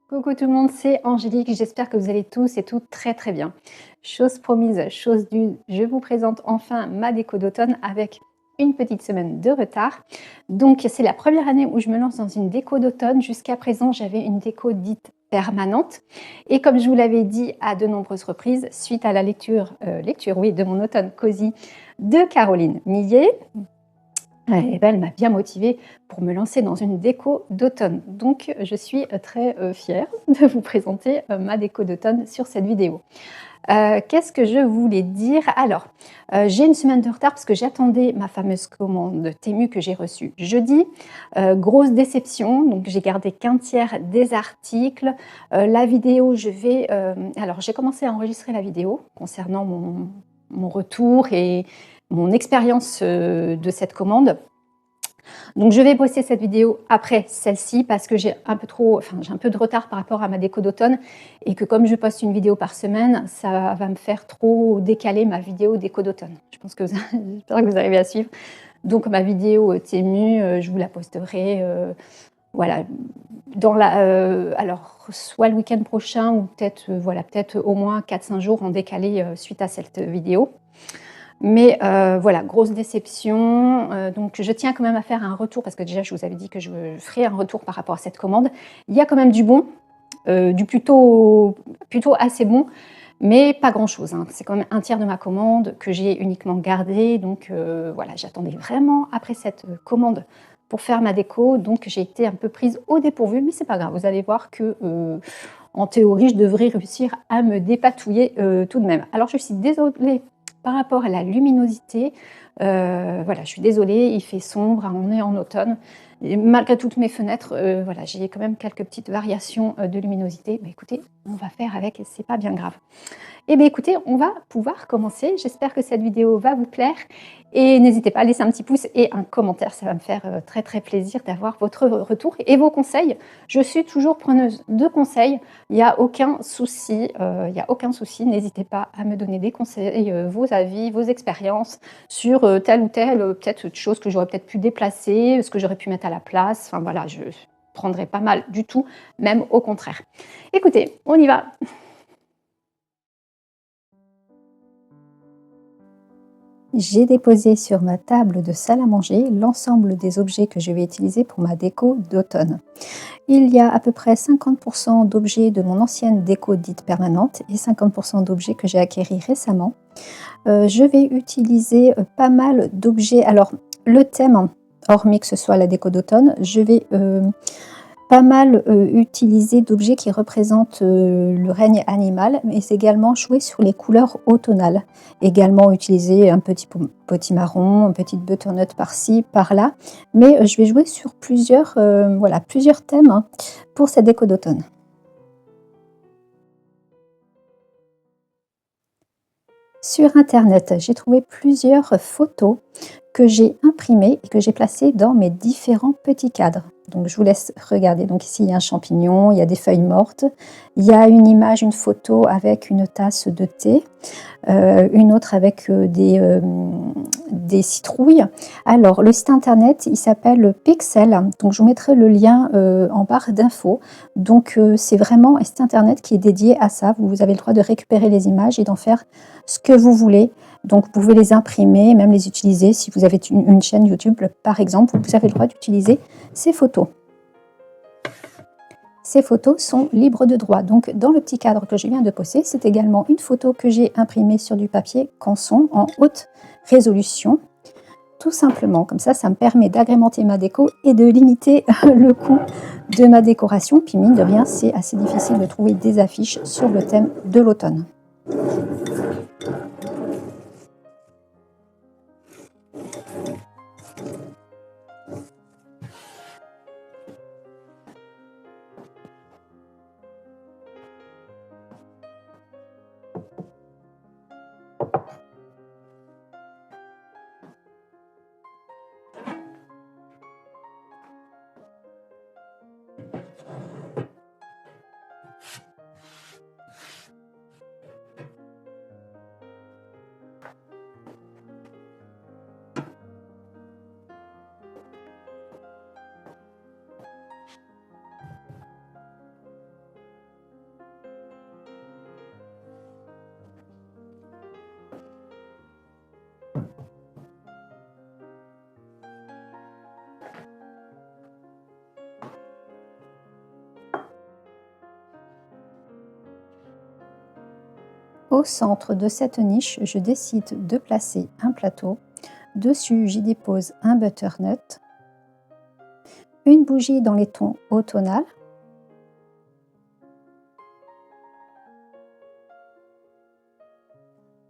Coucou tout le monde, c'est Angélique. J'espère que vous allez tous et toutes très très bien. Chose promise, chose due, je vous présente enfin ma déco d'automne avec une petite semaine de retard. Donc c'est la première année où je me lance dans une déco d'automne. Jusqu'à présent, j'avais une déco dite permanente. Et comme je vous l'avais dit à de nombreuses reprises, suite à la lecture oui, de mon automne cosy de Caroline Millet, et ben, elle m'a bien motivée pour me lancer dans une déco d'automne. Donc, je suis très fière de vous présenter ma déco d'automne sur cette vidéo. Qu'est-ce que je voulais dire? Alors, j'ai une semaine de retard parce que j'attendais ma fameuse commande Temu que j'ai reçue jeudi. Grosse déception, donc j'ai gardé qu'un tiers des articles. La vidéo, alors, j'ai commencé à enregistrer la vidéo concernant mon retour et mon expérience de cette commande. Donc je vais poster cette vidéo après celle-ci parce que j'ai un peu de retard par rapport à ma déco d'automne et que comme je poste une vidéo par semaine, ça va me faire trop décaler ma vidéo déco d'automne. Je pense que j'espère que vous arrivez à suivre. Donc ma vidéo Temu, je vous la posterai voilà, alors soit le week-end prochain ou peut-être peut-être au moins 4-5 jours en décalé suite à cette vidéo. Mais voilà, grosse déception. Donc je tiens quand même à faire un retour parce que déjà je vous avais dit que je ferais un retour par rapport à cette commande. Il y a quand même du bon, du plutôt assez bon, mais pas grand-chose, hein. C'est quand même un tiers de ma commande que j'ai uniquement gardé. Donc voilà, j'attendais vraiment après cette commande pour faire ma déco. Donc j'ai été un peu prise au dépourvu, mais c'est pas grave. Vous allez voir que en théorie, je devrais réussir à me dépatouiller tout de même. Alors je suis désolée par rapport à la luminosité. Voilà, je suis désolée, il fait sombre, on est en automne. Et malgré toutes mes fenêtres, voilà, j'ai quand même quelques petites variations de luminosité. Mais écoutez, on va faire avec, c'est pas bien grave. Eh bien écoutez, on va pouvoir commencer. J'espère que cette vidéo va vous plaire. Et n'hésitez pas à laisser un petit pouce et un commentaire. Ça va me faire très très plaisir d'avoir votre retour et vos conseils. Je suis toujours preneuse de conseils. Il n'y a aucun souci. N'hésitez pas à me donner des conseils, vos avis, vos expériences sur telle ou telle peut-être chose que j'aurais peut-être pu déplacer, ce que j'aurais pu mettre à la place. Enfin voilà, je prendrai pas mal du tout, même au contraire. Écoutez, on y va. J'ai déposé sur ma table de salle à manger l'ensemble des objets que je vais utiliser pour ma déco d'automne. Il y a à peu près 50% d'objets de mon ancienne déco dite permanente et 50% d'objets que j'ai acquéris récemment. Je vais utiliser pas mal d'objets. Alors, le thème, hormis que ce soit la déco d'automne, je vais pas mal utiliser d'objets qui représentent le règne animal, mais également jouer sur les couleurs automnales. Également utiliser un petit potimarron, une petite butternut par-ci, par-là. Mais je vais jouer sur plusieurs thèmes hein, pour cette déco d'automne. Sur internet, j'ai trouvé plusieurs photos que j'ai imprimées et que j'ai placées dans mes différents petits cadres. Donc je vous laisse regarder. Donc ici il y a un champignon, il y a des feuilles mortes, il y a une image, une photo avec une tasse de thé, une autre avec des citrouilles. Alors le site internet il s'appelle Pixel, donc je vous mettrai le lien en barre d'infos. Donc c'est vraiment un site internet qui est dédié à ça. Vous avez le droit de récupérer les images et d'en faire ce que vous voulez. Donc vous pouvez les imprimer, même les utiliser. Si vous avez une chaîne YouTube par exemple, vous avez le droit d'utiliser ces photos. Ces photos sont libres de droit. Donc dans le petit cadre que je viens de poster, c'est également une photo que j'ai imprimée sur du papier Canson en haute résolution. Tout simplement, comme ça me permet d'agrémenter ma déco et de limiter le coût de ma décoration. Puis mine de rien, c'est assez difficile de trouver des affiches sur le thème de l'automne. Au centre de cette niche, je décide de placer un plateau. Dessus, j'y dépose un butternut, une bougie dans les tons automnal,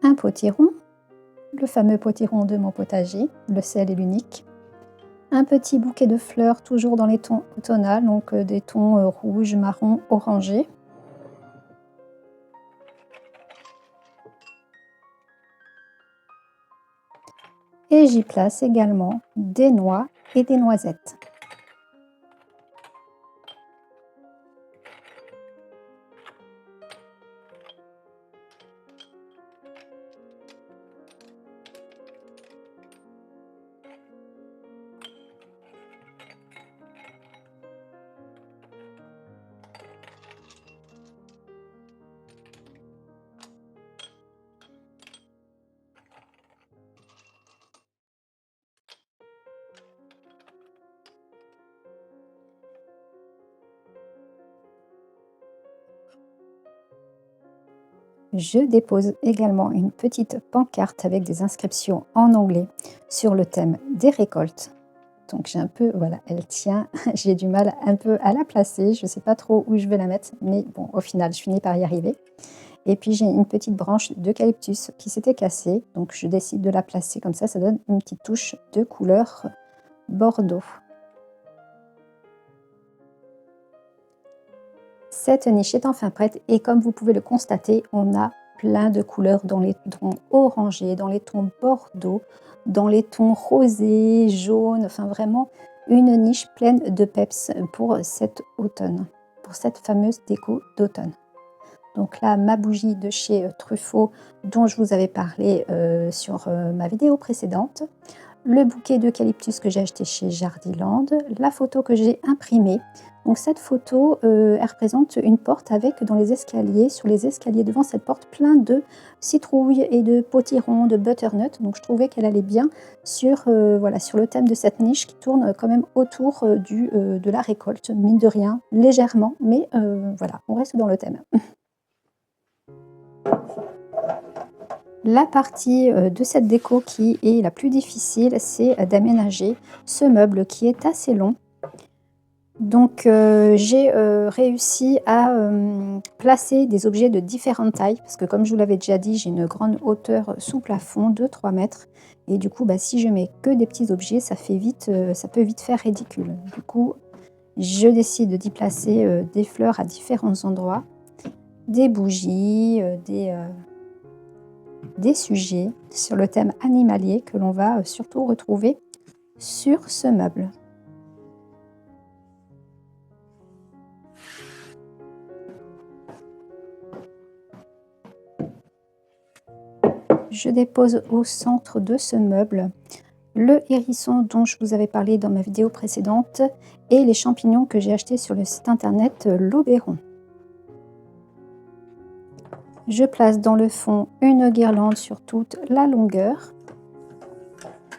un potiron, le fameux potiron de mon potager, le seul et l'unique, un petit bouquet de fleurs toujours dans les tons automnal, donc des tons rouge, marron, orangé. Et j'y place également des noix et des noisettes. Je dépose également une petite pancarte avec des inscriptions en anglais sur le thème des récoltes. Donc j'ai un peu, voilà, elle tient, j'ai du mal un peu à la placer, je ne sais pas trop où je vais la mettre, mais bon, au final, je finis par y arriver. Et puis j'ai une petite branche d'eucalyptus qui s'était cassée, donc je décide de la placer comme ça donne une petite touche de couleur bordeaux. Cette niche est enfin prête et comme vous pouvez le constater, on a plein de couleurs dans les tons orangés, dans les tons bordeaux, dans les tons rosés, jaunes, enfin vraiment une niche pleine de peps pour cet automne, pour cette fameuse déco d'automne. Donc là, ma bougie de chez Truffaut dont je vous avais parlé sur ma vidéo précédente, le bouquet d'eucalyptus que j'ai acheté chez Jardiland, la photo que j'ai imprimée. Donc cette photo, elle représente une porte avec dans les escaliers, sur les escaliers devant cette porte, plein de citrouilles et de potirons, de butternut. Donc je trouvais qu'elle allait bien sur, voilà, sur le thème de cette niche qui tourne quand même autour de la récolte, mine de rien, légèrement, mais voilà, on reste dans le thème. La partie de cette déco qui est la plus difficile, c'est d'aménager ce meuble qui est assez long. Donc j'ai réussi à placer des objets de différentes tailles, parce que comme je vous l'avais déjà dit, j'ai une grande hauteur sous plafond de 3 mètres. Et du coup, si je mets que des petits objets, ça peut vite faire ridicule. Du coup, je décide d'y placer des fleurs à différents endroits, des bougies, des sujets sur le thème animalier que l'on va surtout retrouver sur ce meuble. Je dépose au centre de ce meuble le hérisson dont je vous avais parlé dans ma vidéo précédente et les champignons que j'ai achetés sur le site internet L'Oberon. Je place dans le fond une guirlande sur toute la longueur.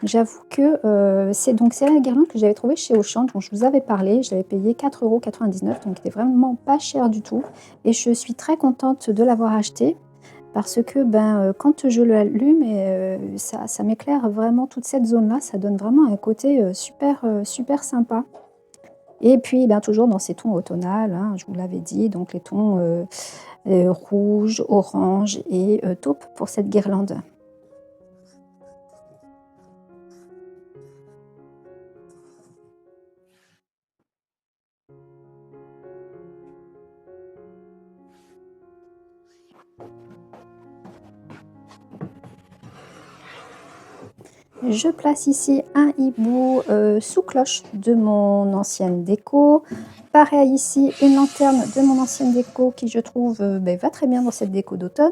J'avoue que c'est la guirlande que j'avais trouvée chez Auchan, dont je vous avais parlé. Je l'avais payé 4,99 €, donc c'était vraiment pas cher du tout. Et je suis très contente de l'avoir acheté parce que quand je l'allume, ça m'éclaire vraiment toute cette zone-là. Ça donne vraiment un côté super sympa. Et puis toujours dans ces tons automnales, hein, je vous l'avais dit, donc les tons rouge, orange et taupe pour cette guirlande. Je place ici un hibou sous cloche de mon ancienne déco. Pareil ici, une lanterne de mon ancienne déco qui je trouve va très bien dans cette déco d'automne.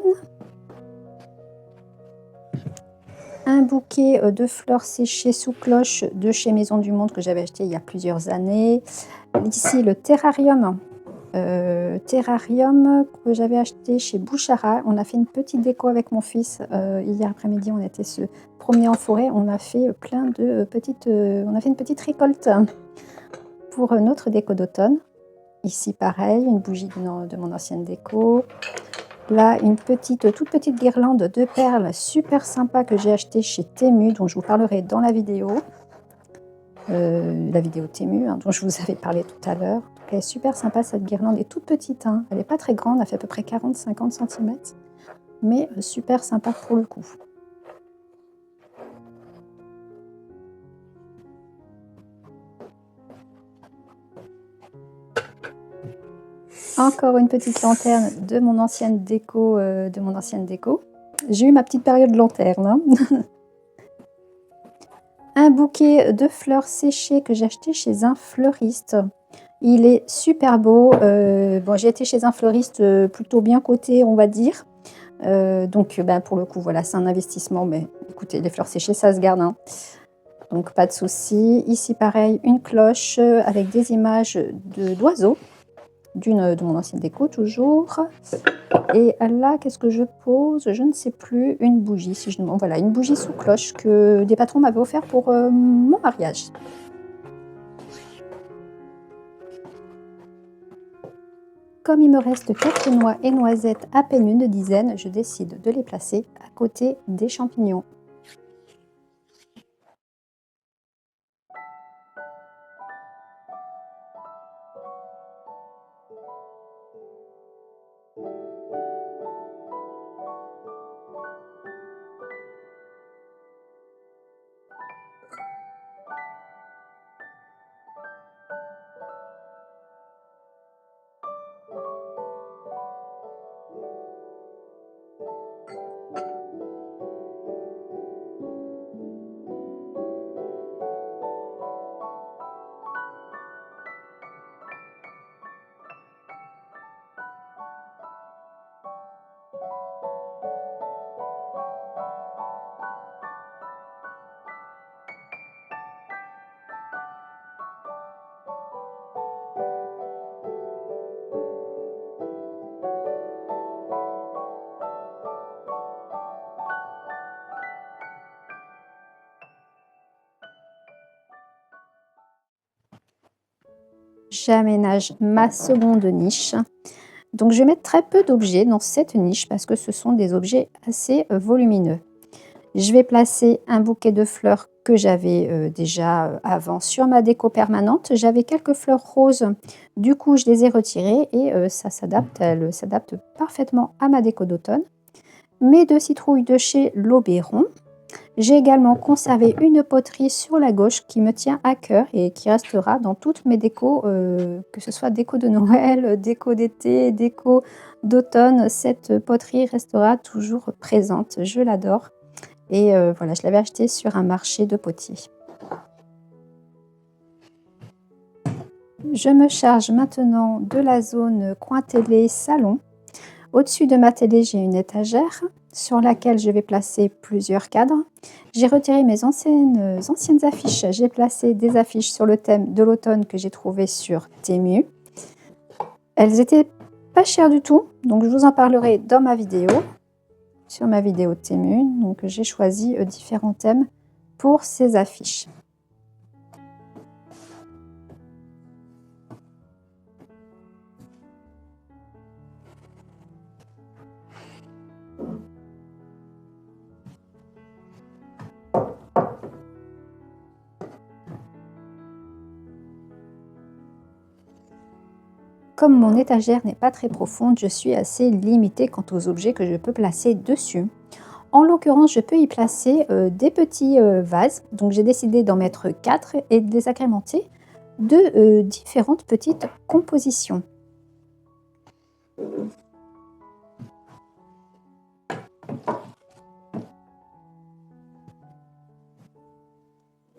Un bouquet de fleurs séchées sous cloche de chez Maison du Monde que j'avais acheté il y a plusieurs années. Ici le terrarium que j'avais acheté chez Bouchara. On a fait une petite déco avec mon fils hier après-midi. On était se promener en forêt. On a fait plein de petites... on a fait une petite récolte pour notre déco d'automne. Ici pareil, une bougie de mon ancienne déco. Là, une toute petite guirlande de perles super sympa que j'ai acheté chez Temu, dont je vous parlerai dans la vidéo Temu, hein, dont je vous avais parlé tout à l'heure. Elle est super sympa, cette guirlande est toute petite, hein. Elle n'est pas très grande, elle fait à peu près 40-50 cm, mais super sympa pour le coup. Encore une petite lanterne de mon ancienne déco. J'ai eu ma petite période lanterne, hein. Un bouquet de fleurs séchées que j'ai acheté chez un fleuriste. Il est super beau. Bon, j'ai été chez un fleuriste plutôt bien coté, on va dire. Donc, ben, pour le coup, voilà, c'est un investissement. Mais écoutez, les fleurs séchées, ça se garde, hein. Donc, pas de souci. Ici, pareil, une cloche avec des images d'oiseaux. De mon ancienne déco, toujours. Et là, qu'est-ce que je pose? Je ne sais plus. Une bougie, si je demande. Voilà, une bougie sous cloche que des patrons m'avaient offert pour mon mariage. Comme il me reste 4 noix et noisettes, à peine une dizaine, je décide de les placer à côté des champignons. J'aménage ma seconde niche. Donc je vais mettre très peu d'objets dans cette niche parce que ce sont des objets assez volumineux. Je vais placer un bouquet de fleurs que j'avais déjà avant sur ma déco permanente. J'avais quelques fleurs roses, du coup je les ai retirées et ça s'adapte, elles s'adaptent parfaitement à ma déco d'automne. Mes 2 citrouilles de chez Lobéron. J'ai également conservé une poterie sur la gauche qui me tient à cœur et qui restera dans toutes mes décos, que ce soit déco de Noël, déco d'été, déco d'automne. Cette poterie restera toujours présente, je l'adore. Et voilà, je l'avais achetée sur un marché de potiers. Je me charge maintenant de la zone coin télé salon. Au-dessus de ma télé, j'ai une étagère sur laquelle je vais placer plusieurs cadres. J'ai retiré mes anciennes affiches. J'ai placé des affiches sur le thème de l'automne que j'ai trouvé sur Temu. Elles étaient pas chères du tout, donc je vous en parlerai dans ma vidéo, sur ma vidéo Temu. Donc j'ai choisi différents thèmes pour ces affiches. Comme mon étagère n'est pas très profonde, je suis assez limitée quant aux objets que je peux placer dessus. En l'occurrence, je peux y placer des petits vases. Donc j'ai décidé d'en mettre 4 et de les agrémenter de différentes petites compositions.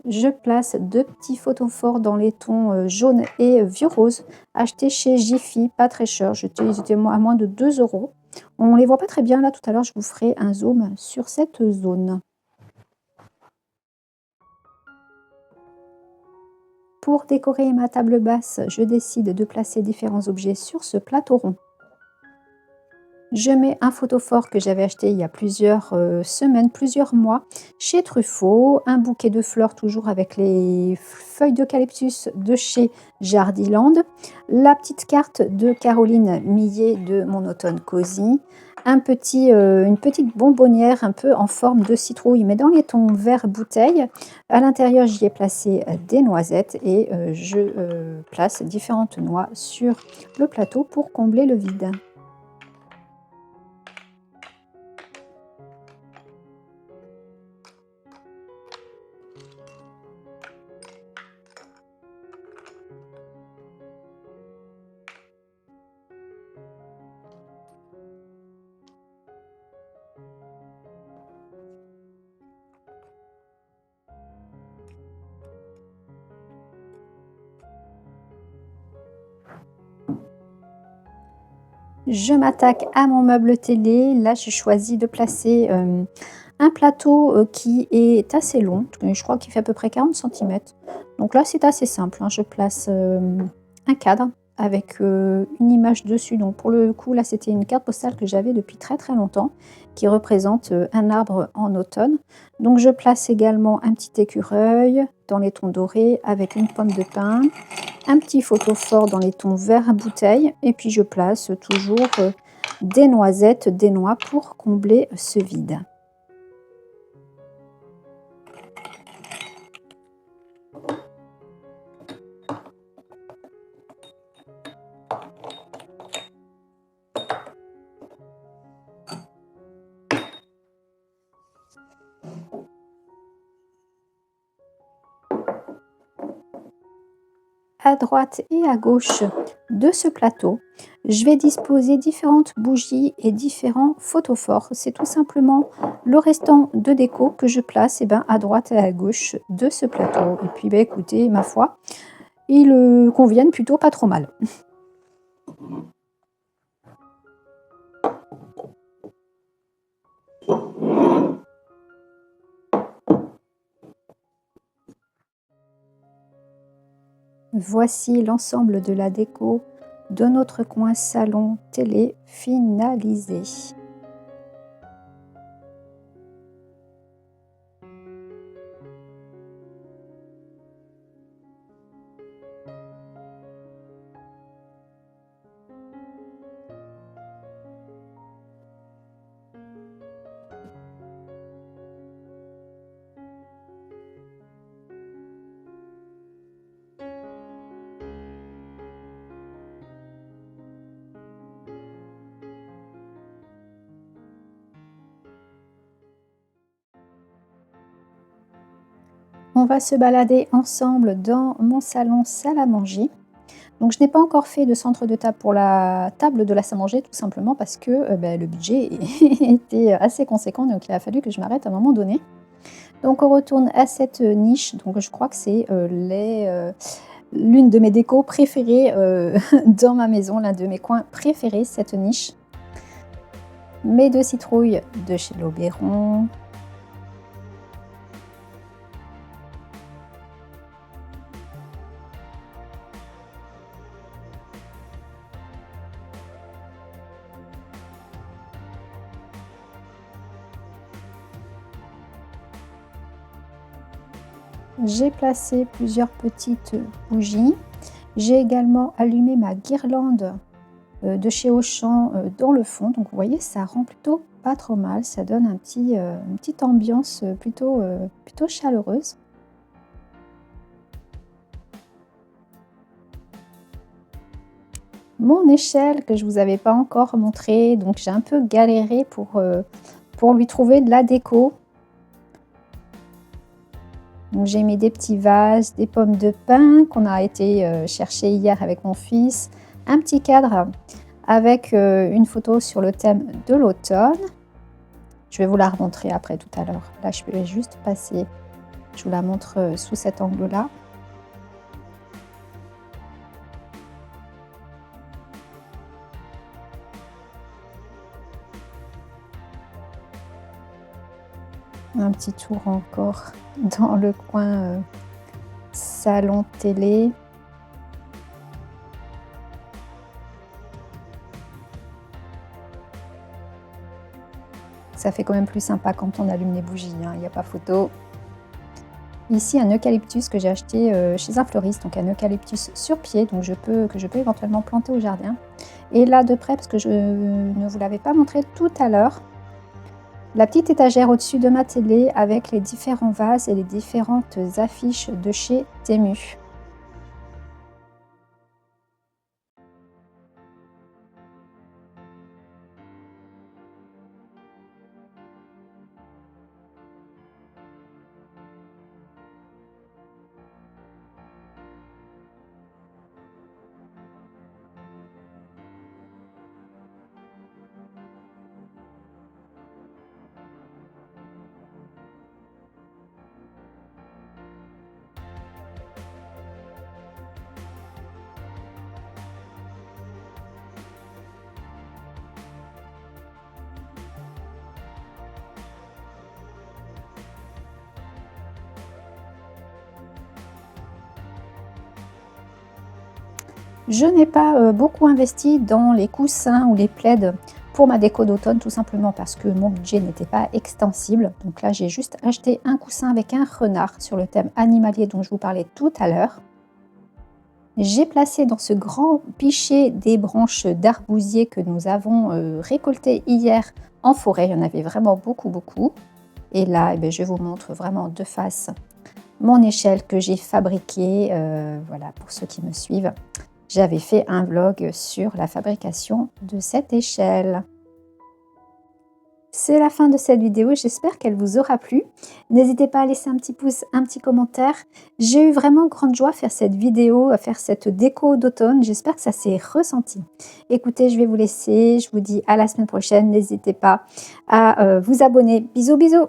Je place 2 petits photophores dans les tons jaune et vieux rose, achetés chez Jiffy, pas très cher. Ils étaient à moins de 2 €. On ne les voit pas très bien là, tout à l'heure je vous ferai un zoom sur cette zone. Pour décorer ma table basse, je décide de placer différents objets sur ce plateau rond. Je mets un photophore que j'avais acheté il y a plusieurs semaines, plusieurs mois, chez Truffaut. Un bouquet de fleurs, toujours avec les feuilles d'eucalyptus de chez Jardiland. La petite carte de Caroline Millet de Mon Automne Cosy. une petite bonbonnière un peu en forme de citrouille, mais dans les tons vert bouteille. À l'intérieur, j'y ai placé des noisettes et je place différentes noix sur le plateau pour combler le vide. Je m'attaque à mon meuble télé. Là, j'ai choisi de placer un plateau qui est assez long. Je crois qu'il fait à peu près 40 centimètres. Donc là, c'est assez simple, hein. Je place un cadre avec une image dessus. Donc pour le coup, là, c'était une carte postale que j'avais depuis très très longtemps qui représente un arbre en automne. Donc je place également un petit écureuil dans les tons dorés avec une pomme de pin, un petit photophore dans les tons vert bouteille et puis je place toujours des noisettes, des noix pour combler ce vide. À droite et à gauche de ce plateau, je vais disposer différentes bougies et différents photophores. C'est tout simplement le restant de déco que je place à droite et à gauche de ce plateau. Et puis écoutez, ma foi, ils conviennent plutôt pas trop mal. Voici l'ensemble de la déco de notre coin salon télé finalisé. On va se balader ensemble dans mon salon salle à manger. Donc je n'ai pas encore fait de centre de table pour la table de la salle à manger, tout simplement parce que le budget était assez conséquent, donc il a fallu que je m'arrête à un moment donné. Donc on retourne à cette niche, donc je crois que c'est l'une de mes décos préférées dans ma maison, l'un de mes coins préférés, cette niche. Mes deux citrouilles de chez L'Oberon. J'ai placé plusieurs petites bougies. J'ai également allumé ma guirlande de chez Auchan dans le fond. Donc vous voyez, ça rend plutôt pas trop mal. Ça donne une petite ambiance plutôt chaleureuse. Mon échelle que je vous avais pas encore montré, donc j'ai un peu galéré pour lui trouver de la déco. Donc j'ai mis des petits vases, des pommes de pin qu'on a été chercher hier avec mon fils, un petit cadre avec une photo sur le thème de l'automne. Je vais vous la remontrer après tout à l'heure. Là, je vais juste passer, je vous la montre sous cet angle-là. Un petit tour encore dans le coin salon télé. Ça fait quand même plus sympa quand on allume les bougies, hein, il n'y a pas photo. Ici, un eucalyptus que j'ai acheté chez un fleuriste, donc un eucalyptus sur pied, donc que je peux éventuellement planter au jardin. Et là, de près, parce que je ne vous l'avais pas montré tout à l'heure, la petite étagère au-dessus de ma télé avec les différents vases et les différentes affiches de chez Temu. Je n'ai pas beaucoup investi dans les coussins ou les plaids pour ma déco d'automne, tout simplement parce que mon budget n'était pas extensible. Donc là, j'ai juste acheté un coussin avec un renard sur le thème animalier dont je vous parlais tout à l'heure. J'ai placé dans ce grand pichet des branches d'arbousier que nous avons récoltées hier en forêt. Il y en avait vraiment beaucoup, beaucoup. Et là, eh bien, je vous montre vraiment de face mon échelle que j'ai fabriquée. Voilà, pour ceux qui me suivent. J'avais fait un vlog sur la fabrication de cette échelle. C'est la fin de cette vidéo, j'espère qu'elle vous aura plu. N'hésitez pas à laisser un petit pouce, un petit commentaire. J'ai eu vraiment grande joie à faire cette vidéo, à faire cette déco d'automne. J'espère que ça s'est ressenti. Écoutez, je vais vous laisser. Je vous dis à la semaine prochaine. N'hésitez pas à vous abonner. Bisous, bisous!